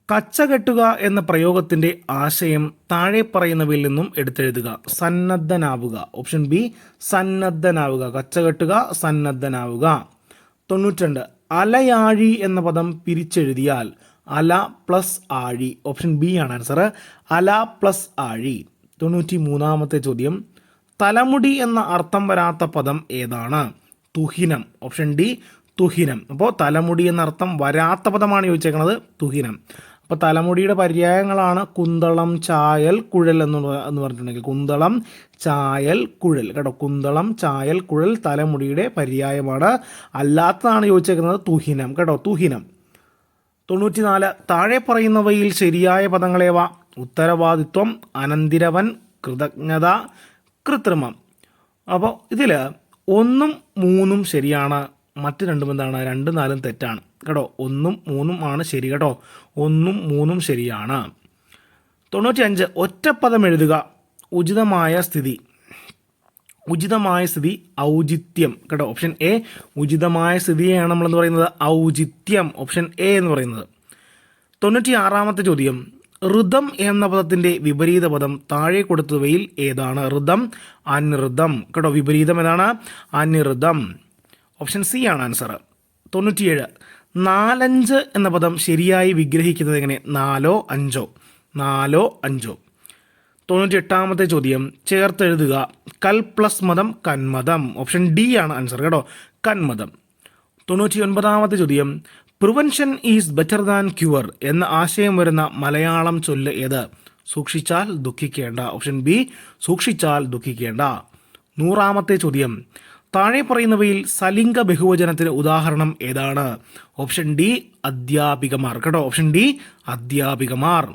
കച്ചകെട്ടുക എന്ന പ്രയോഗത്തിന്റെ ആശയം താഴെ പറയുന്നവയിൽ നിന്നും എടുത്തെഴുതുക. സന്നദ്ധനാവുക. Option B സന്നദ്ധനാവുക. കച്ചകെട്ടുക, സന്നദ്ധനാവുക. 92. അലയാഴി എന്ന പദം പിരിച്ചെഴുതിയാൽ അല പ്ലസ് ആഴി. ഓപ്ഷൻ ബി ആണ് ആൻസർ. അല പ്ലസ് ആഴി. 93-ാമത്തെ ചോദ്യം. തലമുടി എന്ന അർത്ഥം വരാത്ത പദം ഏതാണ്? തുഹിനം. ഓപ്ഷൻ ഡി തുഹിനം. അപ്പോൾ തലമുടി എന്ന അർത്ഥം വരാത്ത പദമാണ് ചോദിച്ചേക്കുന്നത്, തുഹിനം. അപ്പോൾ തലമുടിയുടെ പര്യായങ്ങളാണ് കുന്തളം, ചായൽ, കുഴൽ എന്ന് പറഞ്ഞിട്ടുണ്ടെങ്കിൽ കുന്തളം, ചായൽ, കുഴൽ. കേട്ടോ, കുന്തളം, ചായൽ, കുഴൽ തലമുടിയുടെ പര്യായമാണ്. അല്ലാത്തതാണ് ചോദിച്ചേക്കുന്നത് തുഹിനം. കേട്ടോ, തുഹിനം. 94. താഴെ പറയുന്നവയിൽ ശരിയായ പദങ്ങളേവ? ഉത്തരവാദിത്വം, അനന്തിരവൻ, കൃതജ്ഞത, കൃത്രിമം. അപ്പോൾ ഇതിൽ 1ഉം 3ഉം ശരിയാണ്, മറ്റ് രണ്ടും എന്താണ്? 2, 4 തെറ്റാണ്. കേട്ടോ, 1ഉം 3ഉം ആണ് ശരി. കേട്ടോ, 1ഉം 3ഉം ശരിയാണ്. 95. ഒറ്റപ്പദം എഴുതുക. ഉചിതമായ സ്ഥിതി. ഉചിതമായ സ്ഥിതി, ഔചിത്യം. കേട്ടോ, ഓപ്ഷൻ എ. ഉചിതമായ സ്ഥിതിയെയാണ് നമ്മളെന്ന് പറയുന്നത് ഔചിത്യം. ഓപ്ഷൻ എ എന്ന് പറയുന്നത്. 96-ാമത്തെ ചോദ്യം. ഋതം എന്ന പദത്തിന്റെ വിപരീത പദം താഴെ കൊടുത്തവയിൽ ഏതാണ്? ഋതം, അനിഋതം. കേട്ടോ, വിപരീതം ഏതാണ്? അനിഋതം. ഓപ്ഷൻ സി ആണ് ആൻസർ. 97. 4-5 എന്ന പദം ശരിയായി വിഗ്രഹിക്കുന്നത് എങ്ങനെ? 4ഓ 5ഓ? 4ഓ 5ഓ? 98-ാമത്തെ ചോദ്യം. ചേർത്തെഴുതുക. കൽ പ്ലസ് മതം, കന്മതം. ഓപ്ഷൻ ഡി ആണ് ആൻസർ. കേട്ടോ, കന്മതം. 99-ാമത്തെ ചോദ്യം. Prevention is better than cure എന്ന ആശയം വരുന്ന മലയാളം ചൊല്ല് ഏത്? സൂക്ഷിച്ചാൽ ദുഃഖിക്കേണ്ട. ഓപ്ഷൻ ബി സൂക്ഷിച്ചാൽ ദുഃഖിക്കേണ്ട. 100-ാമത്തെ ചോദ്യം. താഴെ പറയുന്നവയിൽ സലിംഗ ബഹുവചനത്തിന് ഉദാഹരണം ഏതാണ്? ഓപ്ഷൻ ഡി അധ്യാപികമാർ. കേട്ടോ, ഓപ്ഷൻ ഡി അധ്യാപികമാർ.